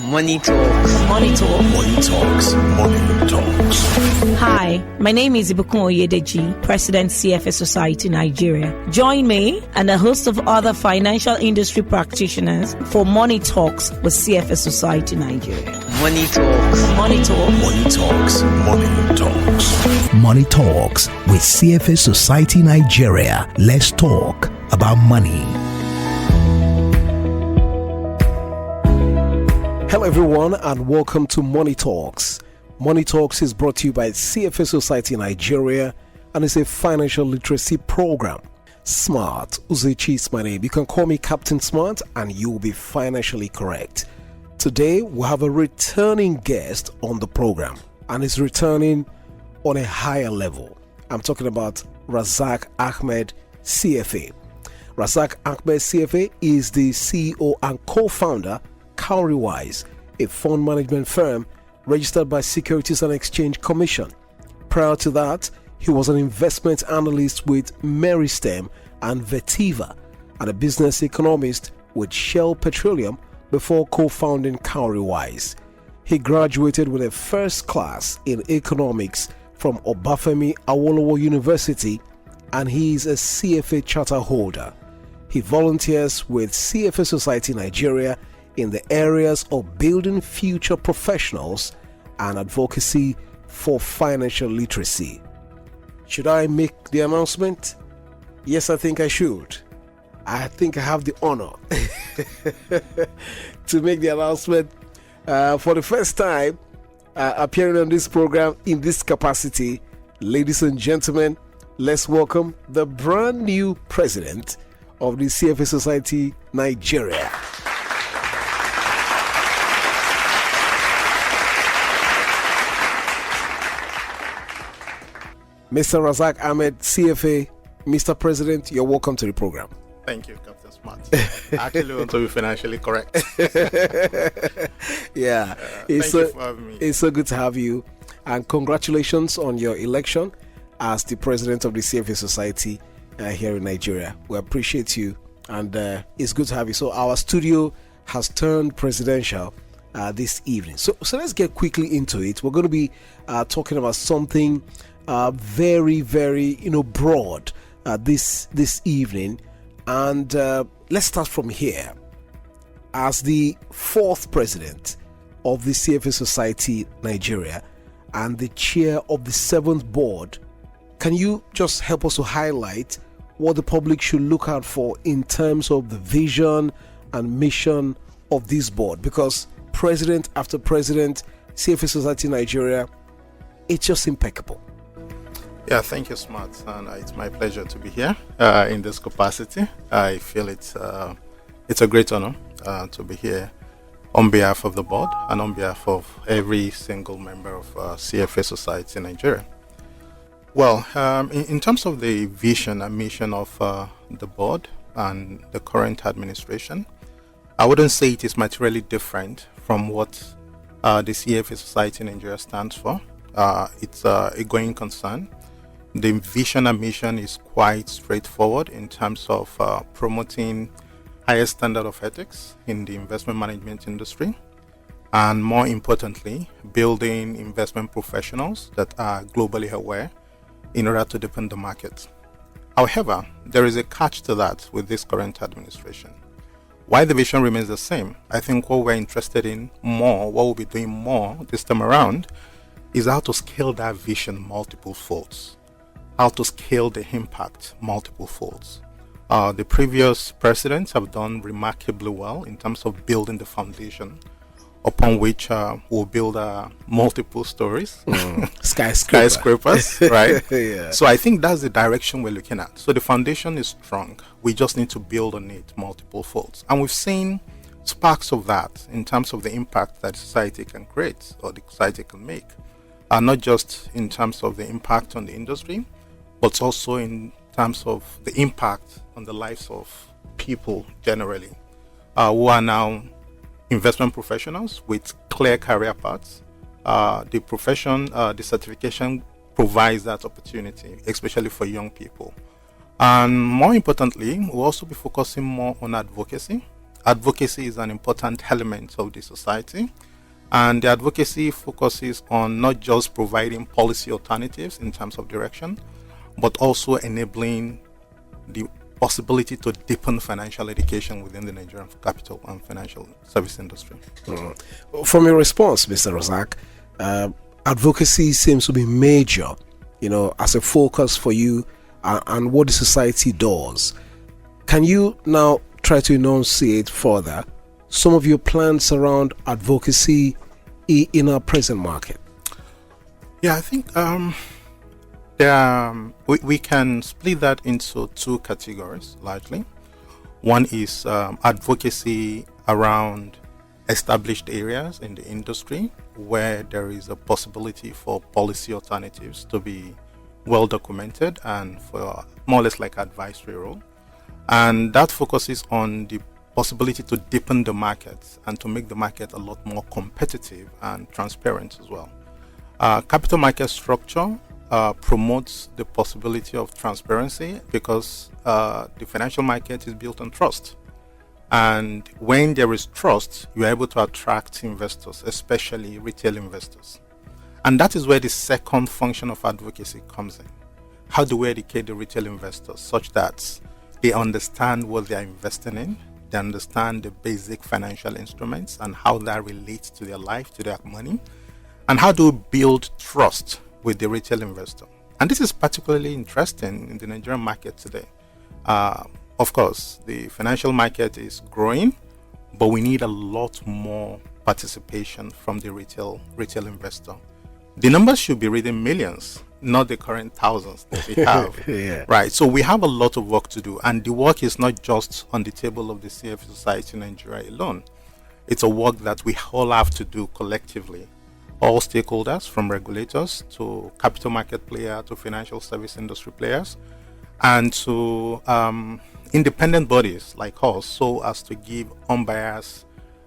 Money Talks. Money Talk. Money Talks. Money Talks. Hi, my name is Ibukun Oyedeji, President CFA Society Nigeria. Join me and a host of other financial industry practitioners for Money Talks with CFA Society Nigeria. Money Talks. Money Talk. Money Talks. Money Talks. Money Talks with CFA Society Nigeria. Let's talk about money. Hello everyone and welcome to Money Talks. Money Talks is brought to you by CFA Society Nigeria and is a financial literacy program. Smart Uzechi is my name. You can call me Captain Smart and you will be financially correct. Today we have a returning guest on the program and is returning on a higher level. I'm talking about Razaq Ahmed, CFA. Razaq Ahmed, CFA is the CEO and co-founder Cowrywise, a fund management firm registered by Securities and Exchange Commission. Prior to that, he was an investment analyst with Meristem and Vetiva and a business economist with Shell Petroleum before co-founding Cowrywise. He graduated with a first class in economics from Obafemi Awolowo University and he is a CFA charter holder. He volunteers with CFA Society Nigeria in the areas of building future professionals and advocacy for financial literacy. Should I make the announcement? Yes, I think I should. I think I have the honor to make the announcement for the first time appearing on this program in this capacity. Ladies and gentlemen, let's welcome the brand new president of the CFA Society Nigeria. Mr. Razaq Ahmed, CFA. Mr. President, you're welcome to the program. Thank you, Captain Smart. I actually want to be financially correct. Yeah. Thank you for having me. It's so good to have you. And congratulations on your election as the president of the CFA Society here in Nigeria. We appreciate you and it's good to have you. So our studio has turned presidential this evening. So let's get quickly into it. We're going to be talking about something very, very, broad this evening, and let's start from here. As the fourth president of the CFA Society Nigeria and the chair of the seventh board, can you just help us to highlight what the public should look out for in terms of the vision and mission of this board? Because president after president, CFA Society Nigeria, it's just impeccable. Yeah, thank you, Smart. And it's my pleasure to be here in this capacity. I feel it's a great honor to be here on behalf of the board and on behalf of every single member of CFA Society Nigeria. Well, in terms of the vision and mission of the board and the current administration, I wouldn't say it is materially different from what the CFA Society Nigeria stands for. It's a going concern. The vision and mission is quite straightforward in terms of promoting higher standard of ethics in the investment management industry, and more importantly, building investment professionals that are globally aware in order to deepen the market. However, there is a catch to that with this current administration. While the vision remains the same, I think what we're interested in more, what we'll be doing more this time around, is how to scale that vision multiple folds, how to scale the impact multiple folds. The previous presidents have done remarkably well in terms of building the foundation upon which we'll build multiple stories. Skyscrapers, right? Yeah. So I think that's the direction we're looking at. So the foundation is strong. We just need to build on it multiple folds. And we've seen sparks of that in terms of the impact that society can create or the society can make. Not just in terms of the impact on the industry, but also in terms of the impact on the lives of people generally, who are now investment professionals with clear career paths. The profession, the certification provides that opportunity, especially for young people. And more importantly, we'll also be focusing more on advocacy advocacy is an important element of the society, and the advocacy focuses on not just providing policy alternatives in terms of direction, but also enabling the possibility to deepen financial education within the Nigerian capital and financial service industry. From your response, Mr. Razaq, advocacy seems to be major, as a focus for you and what the society does. Can you now try to enunciate further some of your plans around advocacy in our present market? Yeah, I think we can split that into two categories largely. One is advocacy around established areas in the industry where there is a possibility for policy alternatives to be well documented and for more or less like advisory role. And that focuses on the possibility to deepen the market and to make the market a lot more competitive and transparent as well. Capital market structure promotes the possibility of transparency because the financial market is built on trust. And when there is trust, you are able to attract investors, especially retail investors. And that is where the second function of advocacy comes in. How do we educate the retail investors such that they understand what they are investing in, they understand the basic financial instruments and how that relates to their life, to their money, and how do we build trust with the retail investor? And this is particularly interesting in the Nigerian market today. Of course, the financial market is growing, but we need a lot more participation from the retail investor. The numbers should be reading millions, not the current thousands that we have. Yeah. Right. So we have a lot of work to do, and the work is not just on the table of the CFA Society Nigeria alone. It's a work that we all have to do collectively. All stakeholders, from regulators to capital market players to financial service industry players, and to independent bodies like us, so as to give unbiased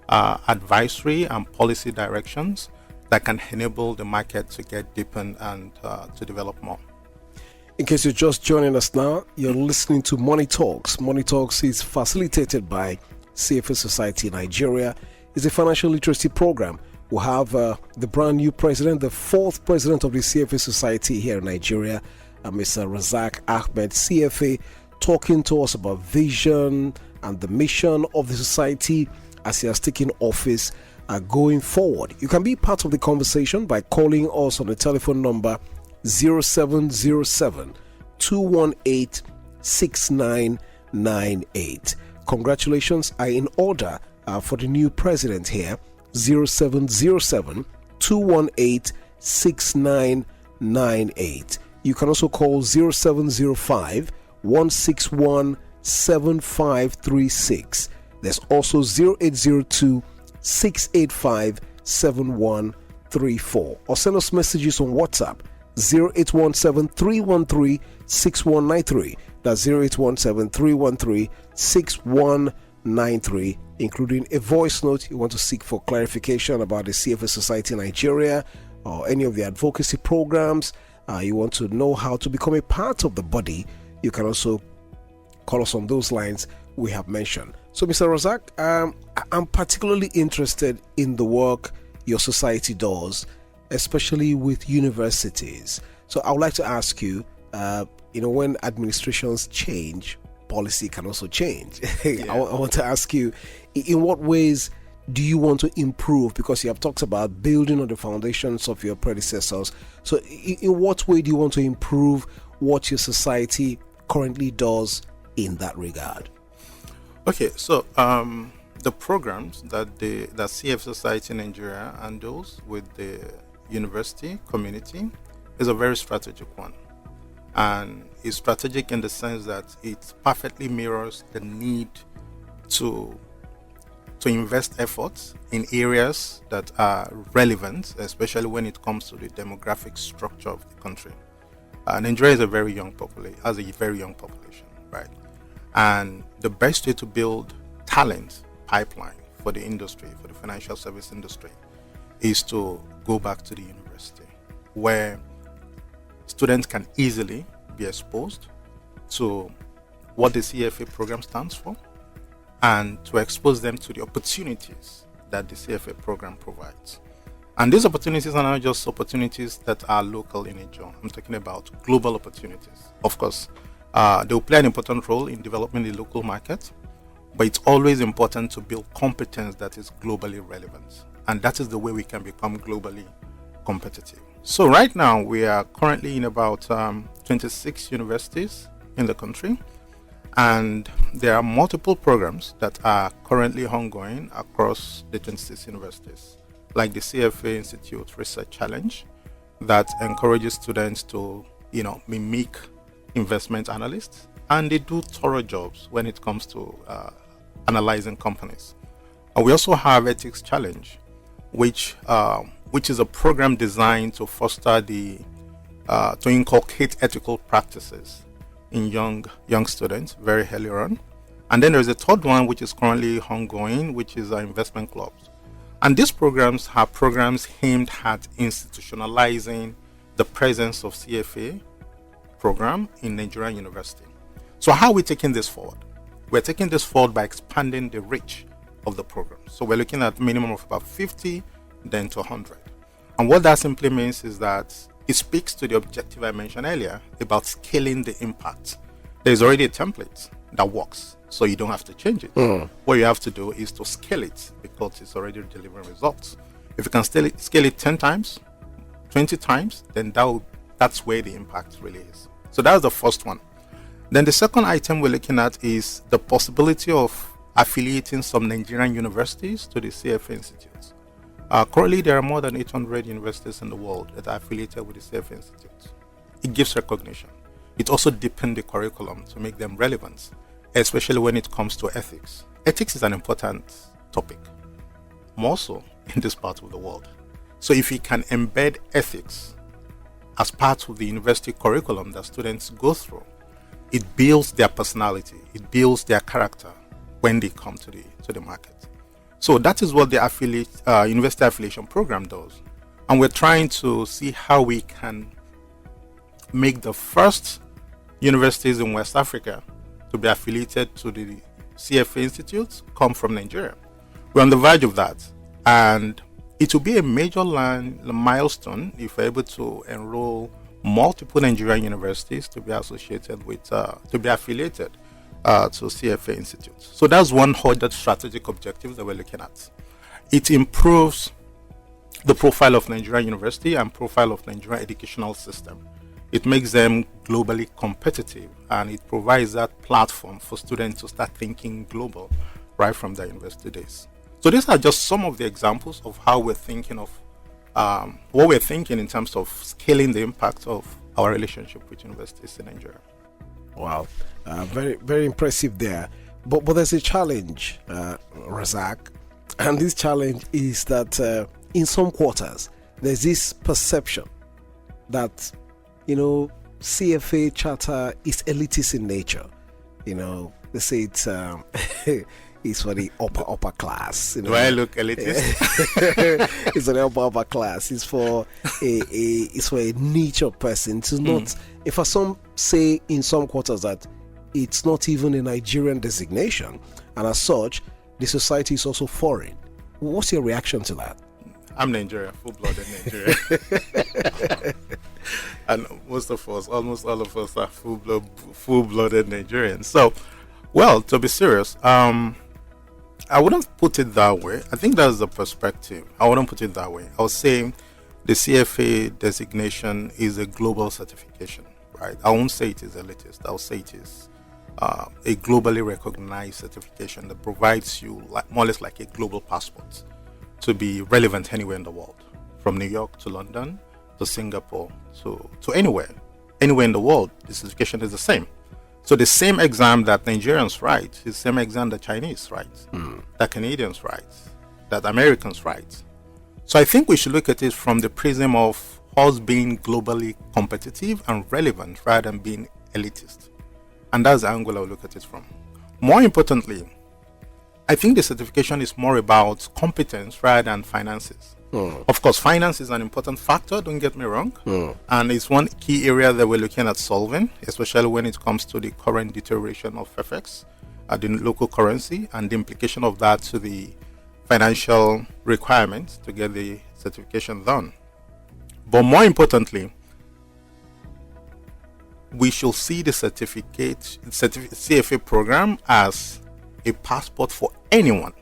advisory and policy directions that can enable the market to get deepened and to develop more. In case you're just joining us now, you're listening to Money Talks. Money Talks is facilitated by CFA Society Nigeria. It's a financial literacy program. We have the brand new president, the fourth president of the CFA Society here in Nigeria, Mr. Razaq Ahmed, CFA, talking to us about vision and the mission of the society as he has taken office going forward. You can be part of the conversation by calling us on the telephone number 0707 218 6998. Congratulations are in order for the new president here. 0707 218 6998. You can also call 0705 161 7536. There's also 0802 685 7134. Or send us messages on WhatsApp 0817 313 6193. That's 0817 313 6193, including a voice note you want to seek for clarification about the CFA Society Nigeria or any of the advocacy programs. You want to know how to become a part of the body. You can also call us on those lines we have mentioned. So, Mr. Razaq, I'm particularly interested in the work your society does, especially with universities. So I would like to ask you, when administrations change, policy can also change. Yeah. I want to ask you, in what ways do you want to improve? Because you have talked about building on the foundations of your predecessors. So in what way do you want to improve what your society currently does in that regard? Okay, so the programs that CF Society Nigeria handles with the university community is a very strategic one. And it's strategic in the sense that it perfectly mirrors the need to invest efforts in areas that are relevant, especially when it comes to the demographic structure of the country. Nigeria is has a very young population, right? And the best way to build talent pipeline for the industry, for the financial service industry, is to go back to the university, where students can easily be exposed to what the CFA program stands for, and to expose them to the opportunities that the CFA program provides. And these opportunities are not just opportunities that are local in nature. I'm talking about global opportunities. Of course, they will play an important role in developing the local market, but it's always important to build competence that is globally relevant. And that is the way we can become globally competitive. So right now, we are currently in about 26 universities in the country. And there are multiple programs that are currently ongoing across the 26 universities, like the CFA Institute Research Challenge that encourages students to, mimic investment analysts, and they do thorough jobs when it comes to analyzing companies. And we also have Ethics Challenge, which is a program designed to foster to inculcate ethical practices in young students very early on. And then there's a third one which is currently ongoing, which is investment clubs. And these programs are programs aimed at institutionalizing the presence of CFA program in Nigerian university. So how are we taking this forward? We're taking this forward by expanding the reach of the program. So we're looking at minimum of about 50, then to 100. And what that simply means is that it speaks to the objective I mentioned earlier about scaling the impact. There's already a template that works, so you don't have to change it. What you have to do is to scale it because it's already delivering results. If you can scale it 10 times, 20 times, then that's where the impact really is. So that's the first one. Then the second item we're looking at is the possibility of affiliating some Nigerian universities to the CFA Institute. Currently, there are more than 800 universities in the world that are affiliated with the CFA Institute. It gives recognition. It also deepens the curriculum to make them relevant, especially when it comes to ethics. Ethics is an important topic, more so in this part of the world. So if you can embed ethics as part of the university curriculum that students go through, it builds their personality, it builds their character when they come to the market. So that is what the university affiliation program does. And we're trying to see how we can make the first universities in West Africa to be affiliated to the CFA Institute come from Nigeria. We're on the verge of that. And it will be a major milestone if we're able to enroll multiple Nigerian universities to be associated with, to be affiliated to CFA Institute. So that's one other strategic objective that we're looking at. It improves the profile of Nigerian university and profile of Nigerian educational system. It makes them globally competitive, and it provides that platform for students to start thinking global right from their university days. So these are just some of the examples of how we're thinking of what we're thinking in terms of scaling the impact of our relationship with universities in Nigeria. Wow, very, very impressive there. But there's a challenge, Razaq, and this challenge is that in some quarters there's this perception that CFA charter is elitist in nature. They say it's it's for the upper class. Do I look elitist? It's for the upper class. It's for a niche of person. It's not. If some say in some quarters that it's not even a Nigerian designation, and as such, the society is also foreign. What's your reaction to that? I'm Nigerian, full-blooded Nigerian. And most of us, almost all of us, are full-blooded Nigerians. So, well, to be serious, I wouldn't put it that way. I think that's the perspective. I wouldn't put it that way. I would say the CFA designation is a global certification, right? I won't say it is elitist. I'll say it is a globally recognized certification that provides you more or less like a global passport to be relevant anywhere in the world, from New York to London to Singapore to anywhere in the world. The certification is the same. So the same exam that Nigerians write is the same exam that Chinese write, that Canadians write, that Americans write. So I think we should look at it from the prism of us being globally competitive and relevant rather than being elitist. And that's the angle I look at it from. More importantly, I think the certification is more about competence rather than finances. Of course, finance is an important factor, don't get me wrong. And it's one key area that we're looking at solving, especially when it comes to the current deterioration of FX the local currency, and the implication of that to the financial requirements to get the certification done. But more importantly, we should see the CFA program as a passport for anyone,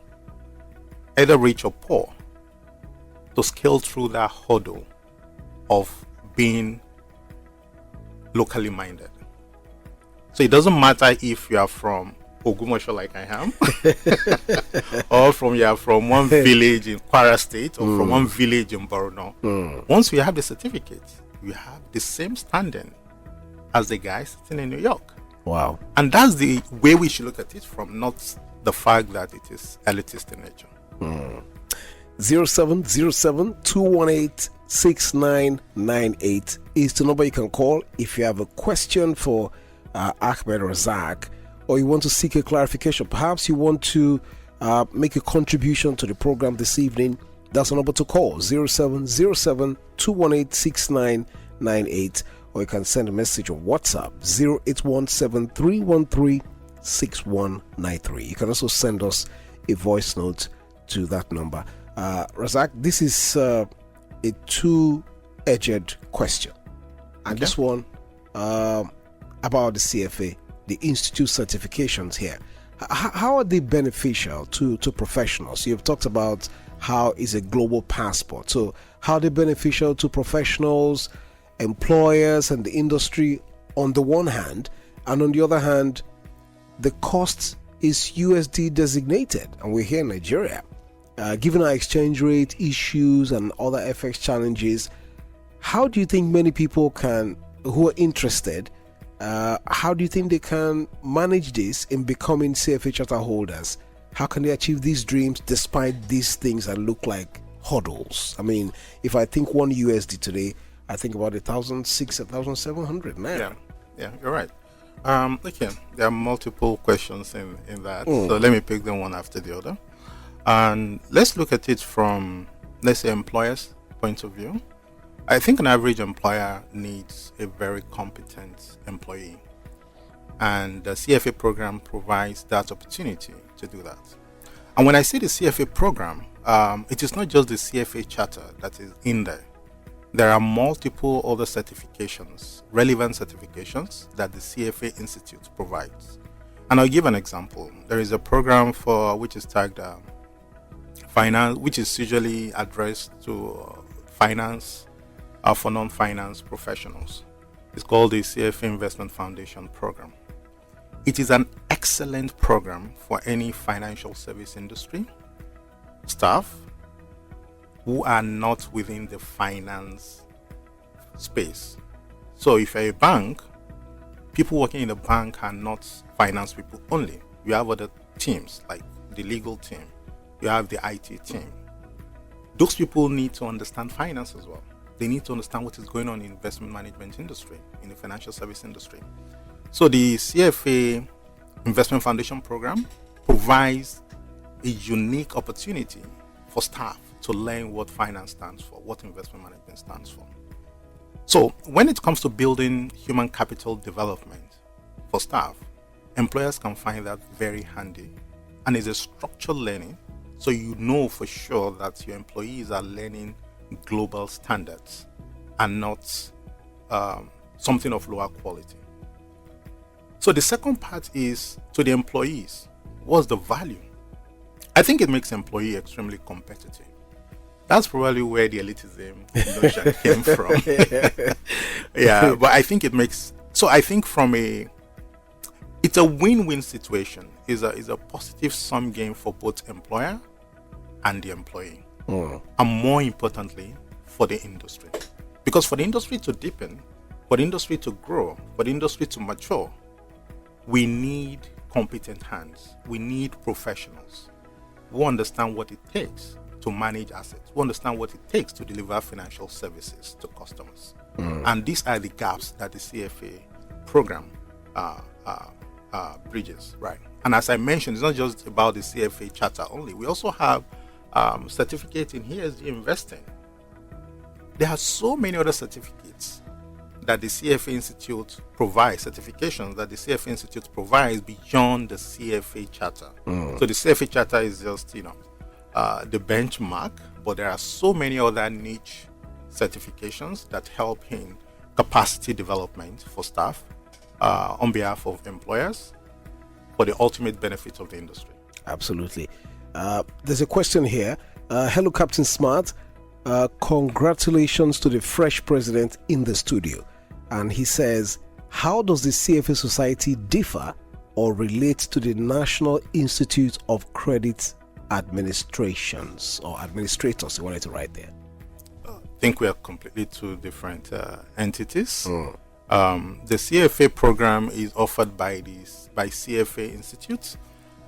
either rich or poor, to scale through that hurdle of being locally minded. So it doesn't matter if you are from Ogumosho like I am, or you are from one village in Kwara State, or from one village in Borno. Once you have the certificate, you have the same standing as the guy sitting in New York. Wow. And that's the way we should look at it, from not the fact that it is elitist in nature. 0707-218-6998 is the number you can call if you have a question for Ahmed Razaq, or you want to seek a clarification. Perhaps you want to make a contribution to the program this evening. That's the number to call, 0707-218-6998, or you can send a message on WhatsApp, 0817-313-6193. You can also send us a voice note to that number. Razaq, this is a two-edged question. And this one about the CFA, the institute certifications here. How are they beneficial to professionals? You've talked about how it's a global passport. So how are they beneficial to professionals, employers, and the industry on the one hand, and on the other hand, the cost is USD designated, and we're here in Nigeria. Given our exchange rate issues and other FX challenges, how do you think many people who are interested, how do you think they can manage this in becoming CFA charter holders? How can they achieve these dreams despite these things that look like hurdles? I mean, if I think one USD today, I think about 1,600, 1,700 now. Yeah, you're right. Okay, there are multiple questions in that, so let me pick them one after the other. And let's look at it from, let's say, employer's point of view. I think an average employer needs a very competent employee, and the CFA program provides that opportunity to do that. And when I say the CFA program, it is not just the CFA charter that is in there. There are multiple other certifications, relevant certifications that the CFA Institute provides. And I'll give an example. There is a program which is tagged finance, which is usually addressed to finance for non-finance professionals. It's called the CFA Investment Foundation Program. It is an excellent program for any financial service industry staff who are not within the finance space. So if you're a bank, people working in the bank are not finance people only. You have other teams like the legal team, you have the IT team. Those people need to understand finance as well. They need to understand what is going on in the investment management industry, in the financial service industry. So the CFA Investment Foundation Program provides a unique opportunity for staff to learn what finance stands for, what investment management stands for. So when it comes to building human capital development for staff, employers can find that very handy, and it's a structured learning, so you know for sure that your employees are learning global standards and not something of lower quality. So the second part is to the employees. What's the value? I think it makes employee extremely competitive. That's probably where the elitism notion came from. Yeah, but I think it makes, so I think it's a win-win situation. It's a positive sum game for both employer and the employee. And more importantly, for the industry. Because for the industry to deepen, for the industry to grow, for the industry to mature, we need competent hands. We need professionals who understand what it takes to manage assets, who understand what it takes to deliver financial services to customers. And these are the gaps that the CFA program bridges, right? And as I mentioned, it's not just about the CFA charter only. We also have certificate in ESG investing. There are so many other certificates that the CFA Institute provides, certifications that the CFA Institute provides beyond the CFA Charter. So the CFA Charter is just, the benchmark, but there are so many other niche certifications that help in capacity development for staff on behalf of employers for the ultimate benefit of the industry. Absolutely. There's a question here. Hello, Captain Smart. Congratulations to the fresh president in the studio. And he says, how does the CFA Society differ or relate to the National Institute of Credit Administrations or Administrators? You wanted to write there. I think we are completely two different entities. The CFA program is offered by CFA Institute,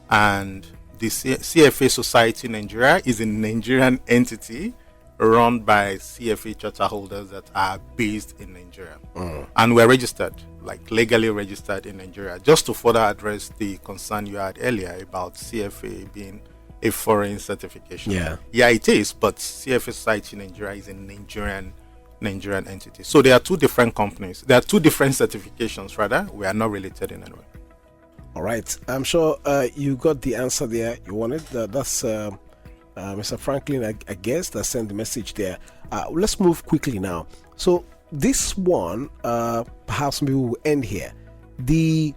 and the CFA Society Nigeria is a Nigerian entity run by CFA charter holders that are based in Nigeria. And we're registered, like legally registered in Nigeria. Just to further address the concern you had earlier about CFA being a foreign certification. Yeah, it is, but CFA Society Nigeria is a Nigerian entity. So there are two different companies. There are two different certifications, rather. We are not related in any way. All right. I'm sure you got the answer there you wanted. That's Mr. Franklin, I guess, that sent the message there. Let's move quickly now. So this one, perhaps maybe we'll end here. The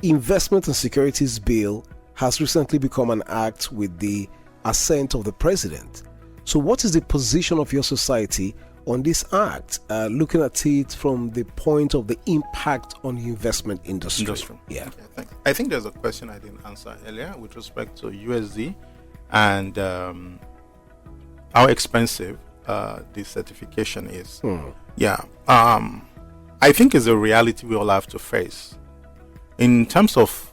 Investment and Securities Bill has recently become an act with the assent of the president. So what is the position of your society on this act, looking at it from the point of the impact on the investment industry? Yeah. Okay, I think there's a question I didn't answer earlier with respect to USD and how expensive the certification is. I think it's a reality we all have to face. In terms of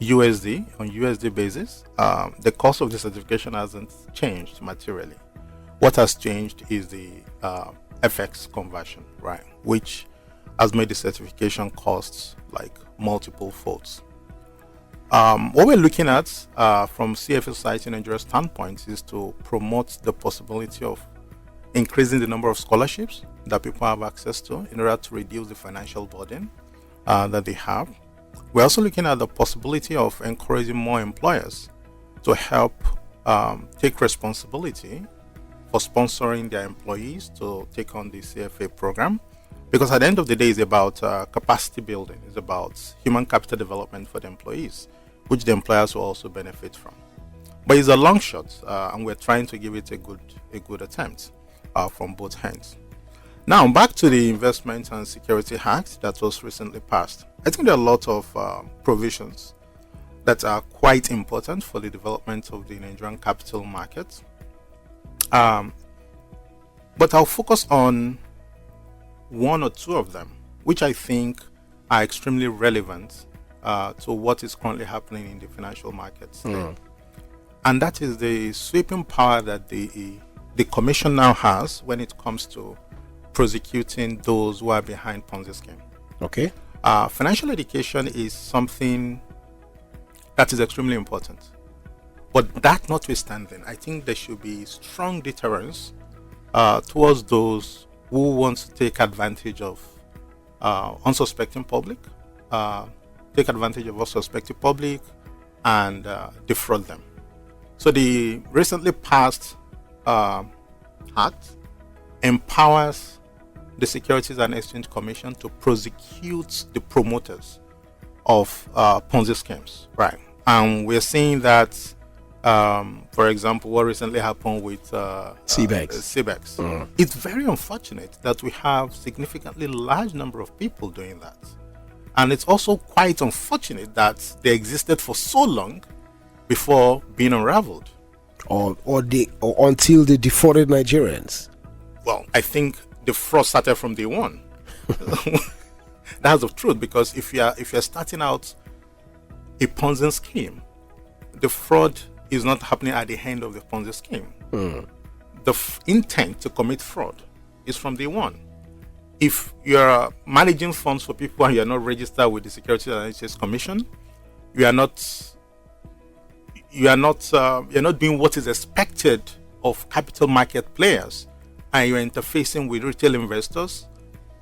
USD, on USD basis, the cost of the certification hasn't changed materially. What has changed is the FX conversion, right, which has made the certification costs like multiple folds. What we're looking at from CFA Society Nigeria's standpoint is to promote the possibility of increasing the number of scholarships that people have access to in order to reduce the financial burden that they have. We're also looking at the possibility of encouraging more employers to help take responsibility for sponsoring their employees to take on the CFA program. Because at the end of the day, it's about capacity building. It's about human capital development for the employees, which the employers will also benefit from. But it's a long shot, and we're trying to give it a good attempt from both hands. Now, back to the Investment and Security Act that was recently passed. I think there are a lot of provisions that are quite important for the development of the Nigerian capital market. But I'll focus on one or two of them, which I think are extremely relevant to what is currently happening in the financial markets. And that is the sweeping power that the Commission now has when it comes to prosecuting those who are behind Ponzi scheme. Okay. Financial education is something that is extremely important. But that notwithstanding, I think there should be strong deterrence towards those who want to take advantage of unsuspecting public, and defraud them. So the recently passed act empowers the Securities and Exchange Commission to prosecute the promoters of Ponzi schemes, right? And we're seeing that, for example, what recently happened with CBEX. It's very unfortunate that we have significantly large number of people doing that. And it's also quite unfortunate that they existed for so long before being unraveled. Or until they defrauded Nigerians. Well, I think the fraud started from day one. That's the truth, because if you're starting out a Ponzi scheme, the fraud is not happening at the end of the Ponzi scheme. The intent to commit fraud is from day one. If you're managing funds for people and you're not registered with the Securities and Exchange Commission, you're not doing what is expected of capital market players, and you're interfacing with retail investors,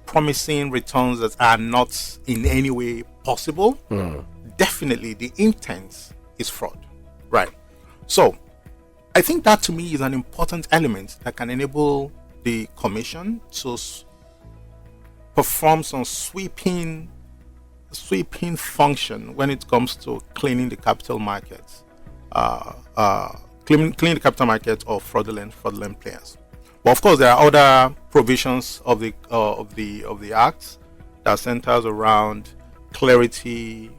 promising returns that are not in any way possible, definitely the intent is fraud, right? So I think that to me is an important element that can enable the commission to perform some sweeping function when it comes to cleaning the capital markets, cleaning the capital market of fraudulent players. But of course, there are other provisions of the Act that centers around clarity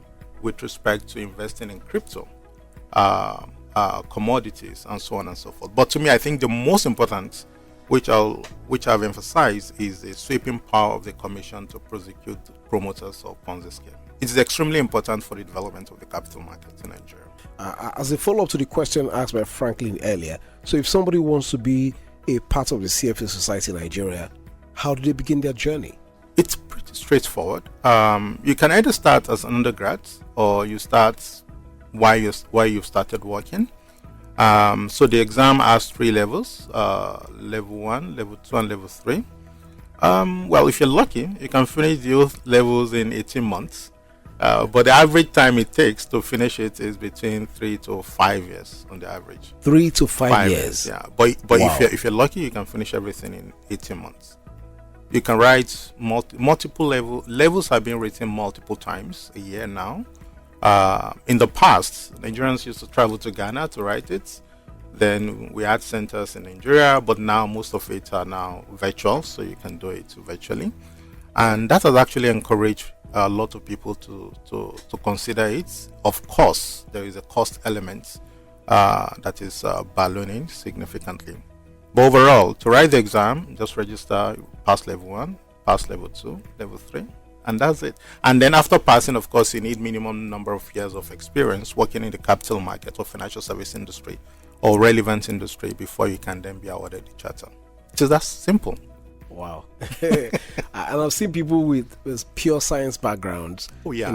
with respect to investing in crypto, commodities, and so on and so forth. But to me, I think the most important, which I've emphasized, is the sweeping power of the Commission to prosecute promoters of Ponzi scheme. It is extremely important for the development of the capital markets in Nigeria. As a follow-up to the question asked by Franklin earlier, so if somebody wants to be a part of the CFA Society Nigeria, how do they begin their journey? It's pretty straightforward. You can either start as an undergrad or you start while you've started working. So the exam has 3 levels, level 1, level 2, and level 3. Well, if you're lucky, you can finish the levels in 18 months. But the average time it takes to finish it is between 3 to 5 years on the average. 3 to 5 years. Yeah, but Wow. if you're lucky, you can finish everything in 18 months. You can write multiple levels have been written multiple times a year now. In the past, Nigerians used to travel to Ghana to write it. Then we had centers in Nigeria, but now most of it are now virtual, so you can do it virtually. And that has actually encouraged a lot of people to consider it. Of course, there is a cost element that is ballooning significantly. But overall, to write the exam, just register, pass level 1, pass level 2, level 3, and that's it. And then after passing, of course, you need minimum number of years of experience working in the capital market or financial service industry or relevant industry before you can then be awarded the charter. It is that simple. Wow. And I've seen people with pure science backgrounds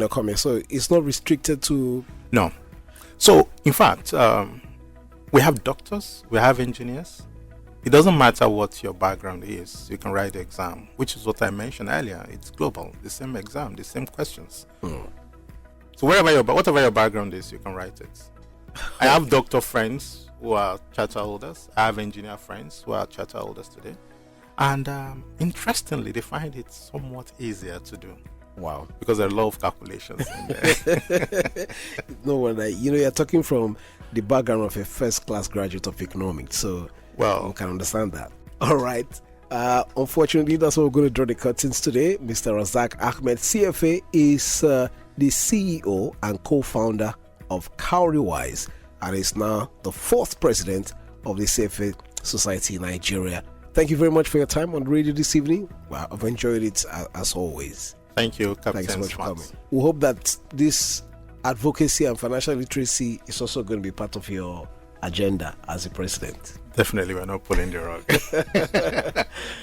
coming. So it's not restricted to... No. So, in fact, we have doctors, we have engineers. It doesn't matter what your background is, you can write the exam, which is what I mentioned earlier. It's global, the same exam, the same questions. So whatever your background is, you can write it. I have doctor friends who are charter holders. I have engineer friends who are charter holders today. And interestingly, they find it somewhat easier to do. Wow. Because there are a lot of calculations in there. No wonder. You're talking from the background of a first-class graduate of economics, so you can understand that. All right. Unfortunately, that's what we're going to draw the curtains today. Mr. Razaq Ahmed, CFA, is the CEO and co-founder of Cowrywise and is now the 4th president of the CFA Society Nigeria. Thank you very much for your time on the radio this evening. Well, I've enjoyed it as always. Thank you, Captain. Thanks so much for coming. We hope that this advocacy and financial literacy is also going to be part of your agenda as a president. Definitely, we're not pulling the rug.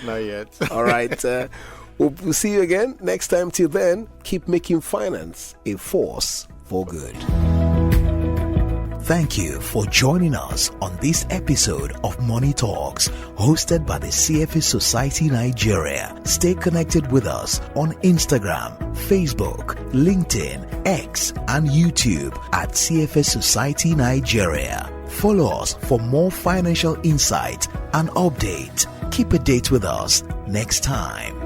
Not yet. All right. We'll see you again next time. Till then, keep making finance a force for good. Thank you for joining us on this episode of Money Talks, hosted by the CFA Society Nigeria. Stay connected with us on Instagram, Facebook, LinkedIn, X, and YouTube at CFA Society Nigeria. Follow us for more financial insight and update. Keep a date with us next time.